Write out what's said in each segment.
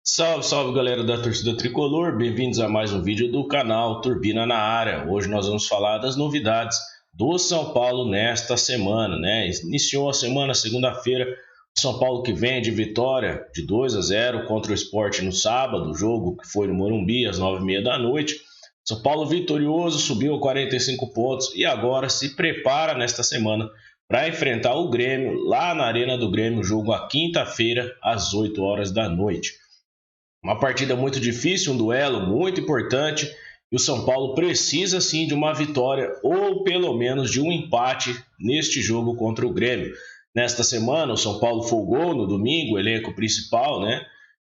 Salve, salve galera da torcida tricolor, bem-vindos a mais um vídeo do canal Turbina na Área. Hoje nós vamos falar das novidades do São Paulo nesta semana, né? Iniciou a semana segunda-feira, o São Paulo que vem de vitória de 2-0 contra o Sport no sábado, jogo que foi no Morumbi às 9h30 da noite. São Paulo vitorioso, subiu a 45 pontos e agora se prepara nesta semana para enfrentar o Grêmio lá na Arena do Grêmio, jogo à quinta-feira às 8 horas da noite. Uma partida muito difícil, um duelo muito importante e o São Paulo precisa sim de uma vitória ou pelo menos de um empate neste jogo contra o Grêmio. Nesta semana o São Paulo folgou no domingo, o elenco principal, né?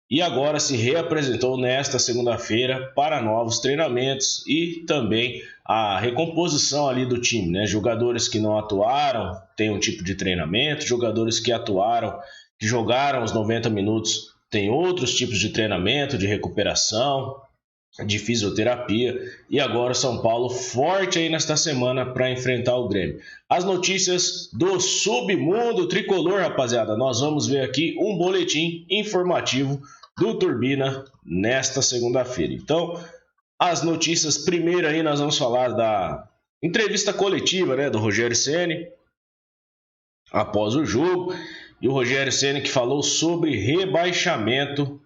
E agora se reapresentou nesta segunda-feira para novos treinamentos e também a recomposição ali do time, né? Jogadores que não atuaram têm um tipo de treinamento, jogadores que atuaram, que jogaram os 90 minutos tem outros tipos de treinamento, de recuperação, de fisioterapia. E agora o São Paulo forte aí nesta semana para enfrentar o Grêmio. As notícias do submundo tricolor, rapaziada. Nós vamos ver aqui um boletim informativo do Turbina nesta segunda-feira. Então, as notícias, primeiro aí nós vamos falar da entrevista coletiva, né, do Rogério Ceni após o jogo. E o Rogério Ceni que falou sobre rebaixamento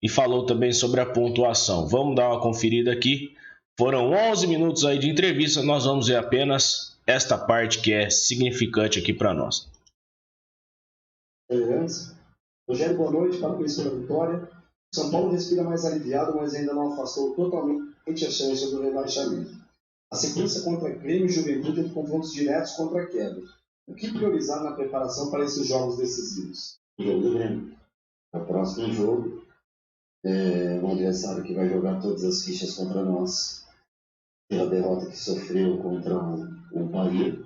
e falou também sobre a pontuação. Vamos dar uma conferida aqui. Foram 11 minutos aí de entrevista, nós vamos ver apenas esta parte que é significante aqui para nós. Beleza? Rogério, boa noite, parabéns pela vitória. São Paulo respira mais aliviado, mas ainda não afastou totalmente a chance do rebaixamento. A sequência contra Grêmio e Juventude de confrontos diretos contra a queda. O que priorizar na preparação para esses jogos decisivos? O jogo do Grêmio. É o próximo jogo. Um adversário que vai jogar todas as fichas contra nós pela derrota que sofreu contra o Bahia.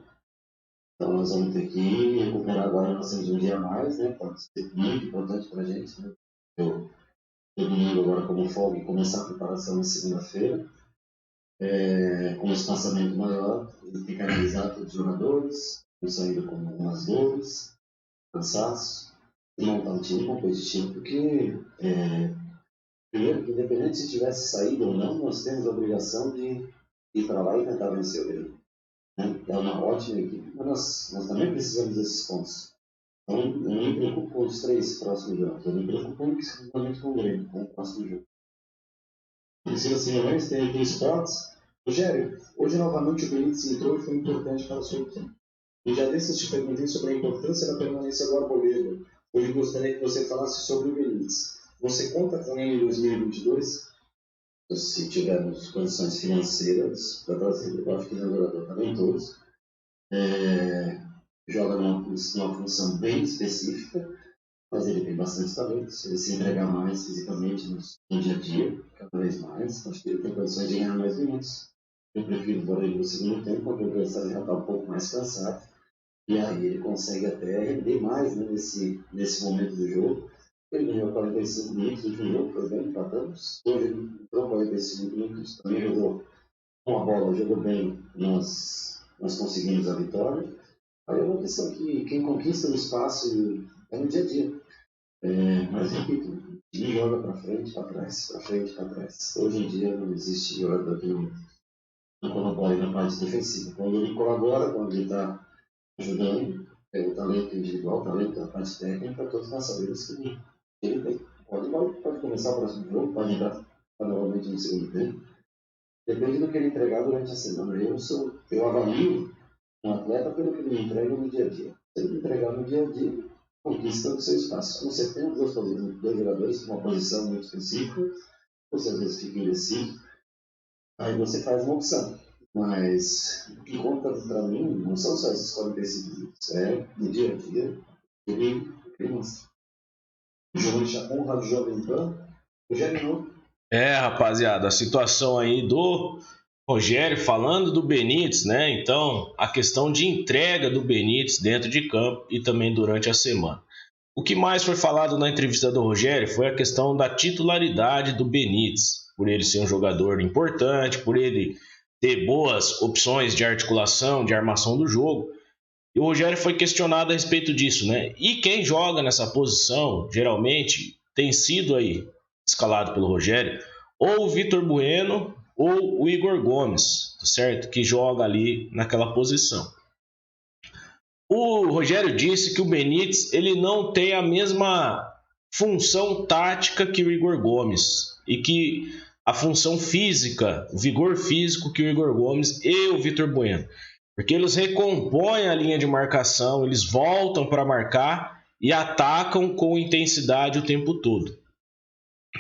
Então nós vamos ter que recuperar agora. Nós temos um dia a mais, né? Pode ser muito importante para a gente, né? Eu domingo agora como folga e começar a preparação na segunda-feira. Com um espaçamento maior, ele tem que analisar todos os jogadores, saindo com algumas dores, cansaço, e montar um time competitivo, porque primeiro que independente se tivesse saído ou não, nós temos a obrigação de ir para lá e tentar vencer o Grêmio. Né? É uma ótima equipe, mas nós também precisamos desses pontos. Então eu não me preocupo com os 3 próximos jogos, eu me preocupo exclusivamente com o Grêmio, com o próximo jogo. Priscila Simões, tem esportes. Rogério, hoje novamente o Benítez entrou e foi importante para a sua equipe. Um dia desses eu te perguntei sobre a importância da permanência do Arboleda. Hoje gostaria que você falasse sobre o Benítez. Você conta com ele em 2022? Se tivermos condições financeiras para trazer, eu acho que ele é um jogador talentoso. Joga numa função bem específica, mas ele tem bastante talento. Se ele se entregar mais fisicamente no dia a dia, cada vez mais, acho que ele tem condições de ganhar mais minutos. Eu prefiro pôr ele no segundo tempo, quando o adversário já está um pouco mais cansado. E aí ele consegue até render mais, né, nesse momento do jogo. Ele ganhou 45 minutos, o último jogo foi bem, empatamos. Hoje ele entrou 45 minutos, também jogou com a bola, jogou bem, nós conseguimos a vitória. Aí é uma questão que quem conquista o espaço é no dia a dia. Mas repito, o time joga para frente, para trás, para frente, para trás. Hoje em dia não existe jogador que não colabore na parte defensiva. Quando ele colabora, quando ele está ajudando, o talento individual, o talento da parte técnica, todos nós sabemos que ele tem. Pode começar o próximo jogo, pode entrar novamente no segundo tempo. Depende do que ele entregar durante a semana. Eu avalio um atleta pelo que ele entrega no dia a dia. Se ele entregar no dia a dia, conquista o seu espaço. Quando você tem dois jogadores com uma posição muito específica, você às vezes fica indeciso, aí você faz uma opção. Mas o que conta para mim não são só esses 45 minutos, no dia a dia ele mostra. João Chapon, Rádio Jovem Pan, Rogério. Rapaziada, a situação aí do Rogério falando do Benítez, né? Então, a questão de entrega do Benítez dentro de campo e também durante a semana. O que mais foi falado na entrevista do Rogério foi a questão da titularidade do Benítez, por ele ser um jogador importante, por ele ter boas opções de articulação, de armação do jogo. E o Rogério foi questionado a respeito disso, né? E quem joga nessa posição, geralmente, tem sido aí escalado pelo Rogério, ou o Vitor Bueno ou o Igor Gomes, tá certo? Que joga ali naquela posição. O Rogério disse que o Benítez ele não tem a mesma função tática que o Igor Gomes e que a função física, o vigor físico que o Igor Gomes e o Vitor Bueno, porque eles recompõem a linha de marcação, eles voltam para marcar e atacam com intensidade o tempo todo.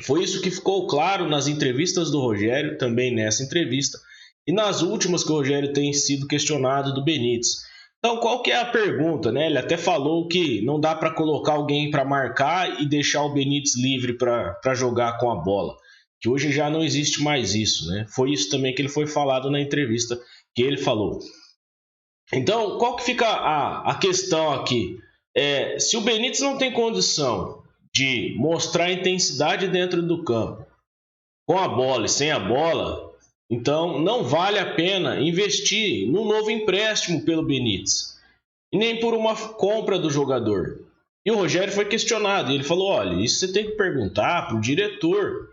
Foi isso que ficou claro nas entrevistas do Rogério, também nessa entrevista, e nas últimas que o Rogério tem sido questionado do Benítez. Então, qual que é a pergunta, né? Ele até falou que não dá para colocar alguém para marcar e deixar o Benítez livre para jogar com a bola, que hoje já não existe mais isso, né? Foi isso também que ele foi falado na entrevista que ele falou. Então, qual que fica a questão aqui? Se o Benítez não tem condição de mostrar intensidade dentro do campo, com a bola e sem a bola, então não vale a pena investir num novo empréstimo pelo Benítez, e nem por uma compra do jogador. E o Rogério foi questionado, e ele falou, olha, isso você tem que perguntar para o diretor,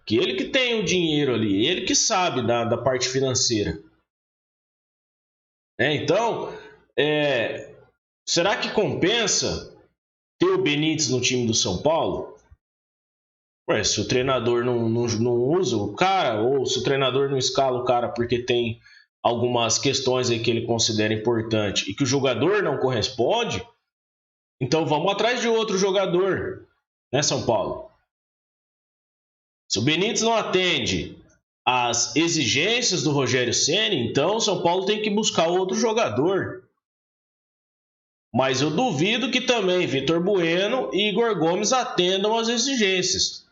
que ele que tem o dinheiro ali, ele que sabe da parte financeira. Então, será que compensa ter o Benítez no time do São Paulo? Se o treinador não usa o cara, ou se o treinador não escala o cara porque tem algumas questões aí que ele considera importante e que o jogador não corresponde, então vamos atrás de outro jogador, né, São Paulo? Se o Benítez não atende às exigências do Rogério Ceni, então o São Paulo tem que buscar outro jogador. Mas eu duvido que também Vitor Bueno e Igor Gomes atendam às exigências.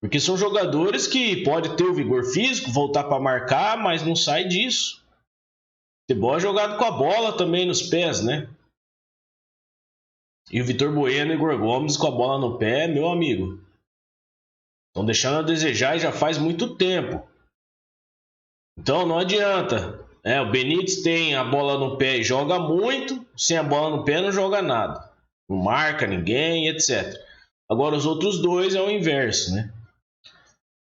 Porque são jogadores que podem ter o vigor físico, voltar para marcar, mas não sai disso. Futebol é jogado com a bola também nos pés, né? E o Vitor Bueno e Igor Gomes com a bola no pé, meu amigo, estão deixando a desejar e já faz muito tempo. Então não adianta. O Benítez tem a bola no pé e joga muito, sem a bola no pé não joga nada. Não marca ninguém, etc. Agora os outros dois é o inverso, né?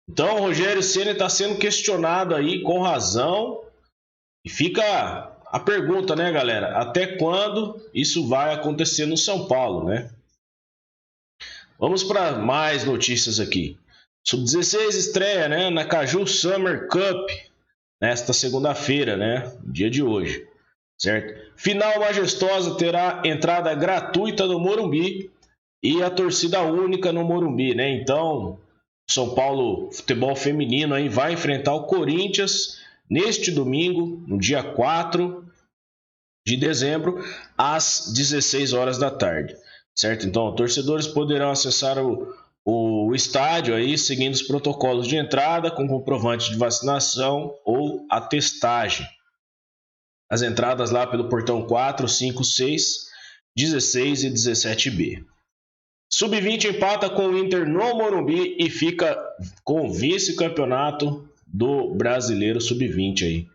Então o Rogério Ceni está sendo questionado aí com razão. E fica a pergunta, né, galera? Até quando isso vai acontecer no São Paulo, né? Vamos para mais notícias aqui. Sub-16 estreia, né, na Caju Summer Cup nesta segunda-feira, né, dia de hoje, certo? Final majestosa terá entrada gratuita no Morumbi e a torcida única no Morumbi, né? Então, São Paulo Futebol Feminino aí vai enfrentar o Corinthians neste domingo, no dia 4 de dezembro, às 16 horas da tarde, certo? Então, torcedores poderão acessar o estádio aí seguindo os protocolos de entrada com comprovante de vacinação ou atestagem. As entradas lá pelo portão 4, 5, 6, 16 e 17B. Sub-20 empata com o Inter no Morumbi e fica com o vice-campeonato do Brasileiro Sub-20 aí.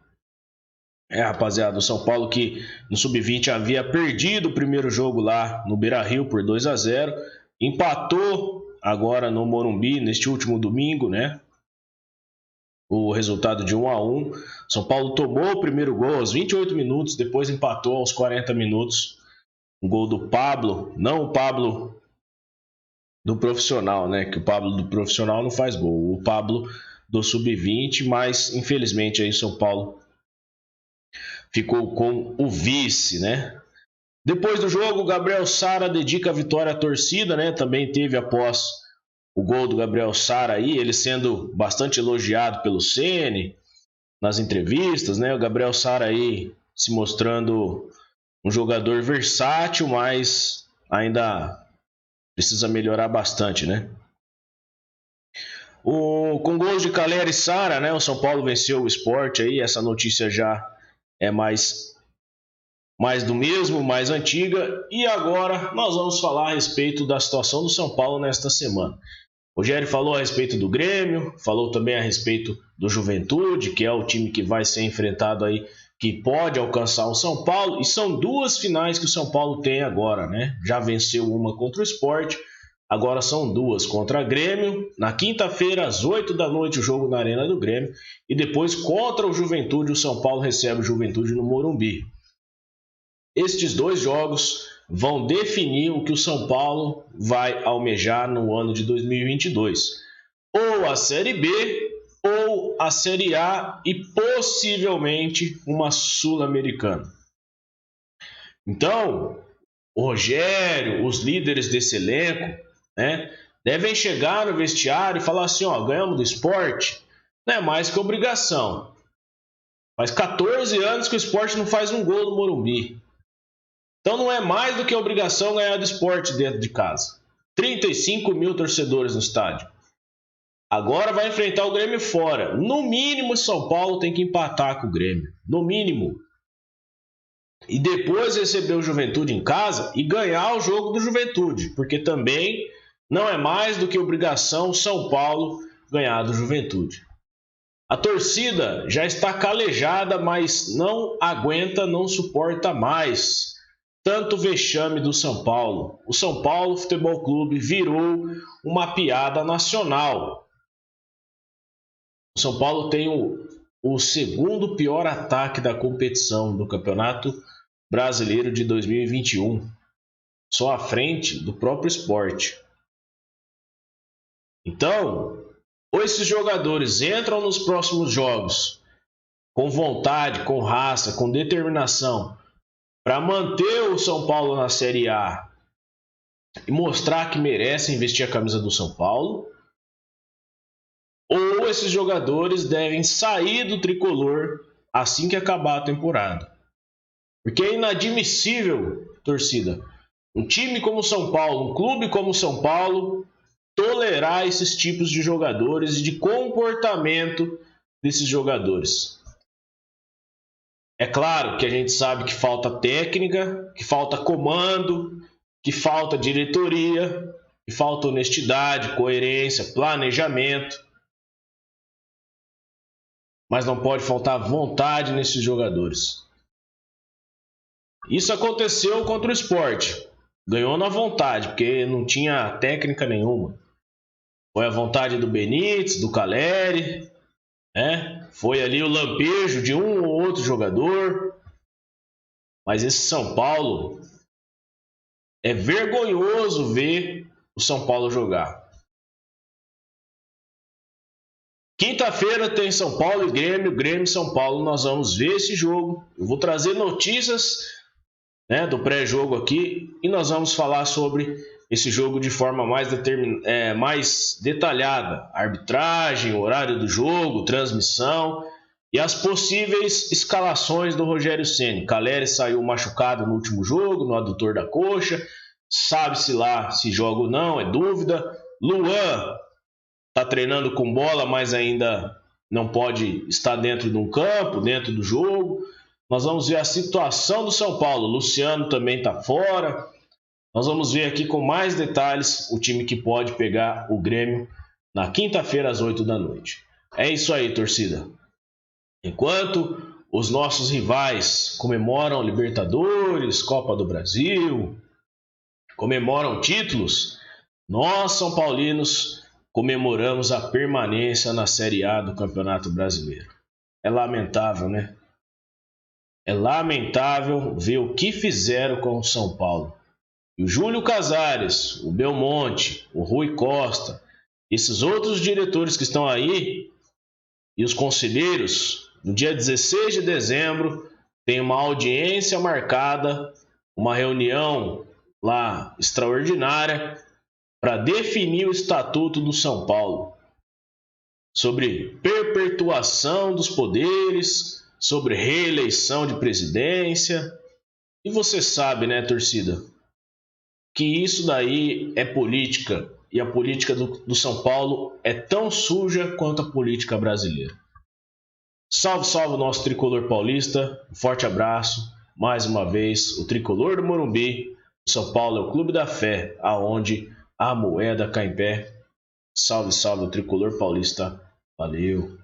Rapaziada, o São Paulo que no Sub-20 havia perdido o primeiro jogo lá no Beira-Rio por 2-0, empatou agora no Morumbi neste último domingo, né? O resultado de 1-1. São Paulo tomou o primeiro gol aos 28 minutos, depois empatou aos 40 minutos. Um gol do Pablo, não o Pablo do profissional, né? Que o Pablo do profissional não faz gol. O Pablo do Sub-20, mas infelizmente aí São Paulo ficou com o vice, né? Depois do jogo, o Gabriel Sara dedica a vitória à torcida, né? Também teve após o gol do Gabriel Sara aí, ele sendo bastante elogiado pelo Ceni nas entrevistas, né? O Gabriel Sara aí se mostrando um jogador versátil, mas ainda precisa melhorar bastante, né? Com gols de Calera e Sara, né? O São Paulo venceu o Sport aí, essa notícia já é mais do mesmo, mais antiga. E agora nós vamos falar a respeito da situação do São Paulo nesta semana. O Rogério falou a respeito do Grêmio, falou também a respeito do Juventude, que é o time que vai ser enfrentado aí, que pode alcançar o São Paulo. E são duas finais que o São Paulo tem agora, né? Já venceu uma contra o Sport, Agora são 2 contra Grêmio. Na quinta-feira, às 8 da noite, o jogo na Arena do Grêmio. E depois, contra o Juventude, o São Paulo recebe o Juventude no Morumbi. Estes 2 jogos vão definir o que o São Paulo vai almejar no ano de 2022. Ou a Série B, ou a Série A e possivelmente uma Sul-Americana. Então, o Rogério, os líderes desse elenco, né, devem chegar no vestiário e falar assim, ganhamos do Sport, não é mais que obrigação. Faz 14 anos que o Sport não faz um gol no Morumbi. Então não é mais do que obrigação ganhar do Sport dentro de casa. 35 mil torcedores no estádio. Agora vai enfrentar o Grêmio fora. No mínimo, São Paulo tem que empatar com o Grêmio. No mínimo. E depois receber o Juventude em casa e ganhar o jogo do Juventude. Porque também não é mais do que obrigação o São Paulo ganhar do Juventude. A torcida já está calejada, mas não aguenta, não suporta mais tanto vexame do São Paulo. O São Paulo Futebol Clube virou uma piada nacional. O São Paulo tem o segundo pior ataque da competição do Campeonato Brasileiro de 2021. Só à frente do próprio Sport. Então, ou esses jogadores entram nos próximos jogos com vontade, com raça, com determinação para manter o São Paulo na Série A e mostrar que merecem vestir a camisa do São Paulo, ou esses jogadores devem sair do tricolor assim que acabar a temporada. Porque é inadmissível, torcida, um time como o São Paulo, um clube como o São Paulo, tolerar esses tipos de jogadores e de comportamento desses jogadores. É claro que a gente sabe que falta técnica, que falta comando, que falta diretoria, que falta honestidade, coerência, planejamento. Mas não pode faltar vontade nesses jogadores. Isso aconteceu contra o Sport. Ganhou na vontade, porque não tinha técnica nenhuma. Foi a vontade do Benítez, do Caleri, né? Foi ali o lampejo de um ou outro jogador. Mas esse São Paulo, é vergonhoso ver o São Paulo jogar. Quinta-feira tem São Paulo e Grêmio, Grêmio e São Paulo. Nós vamos ver esse jogo. Eu vou trazer notícias, né, do pré-jogo aqui e nós vamos falar sobre esse jogo de forma mais detalhada. Arbitragem, horário do jogo, transmissão e as possíveis escalações do Rogério Ceni. Caleri saiu machucado no último jogo, no adutor da coxa. Sabe-se lá se joga ou não, é dúvida. Luan está treinando com bola, mas ainda não pode estar dentro de um campo, dentro do jogo. Nós vamos ver a situação do São Paulo. Luciano também está fora. Nós vamos ver aqui com mais detalhes o time que pode pegar o Grêmio na quinta-feira às 8 da noite. É isso aí, torcida. Enquanto os nossos rivais comemoram Libertadores, Copa do Brasil, comemoram títulos, nós, São Paulinos, comemoramos a permanência na Série A do Campeonato Brasileiro. É lamentável, né? É lamentável ver o que fizeram com o São Paulo. E o Júlio Casares, o Belmonte, o Rui Costa, esses outros diretores que estão aí, e os conselheiros, no dia 16 de dezembro, tem uma audiência marcada, uma reunião lá extraordinária, para definir o Estatuto do São Paulo. Sobre perpetuação dos poderes, sobre reeleição de presidência. E você sabe, né, torcida, que isso daí é política. E a política do São Paulo é tão suja quanto a política brasileira. Salve, salve o nosso tricolor paulista. Um forte abraço. Mais uma vez, o tricolor do Morumbi. O São Paulo é o clube da fé, aonde a moeda cai em pé. Salve, salve o tricolor paulista. Valeu.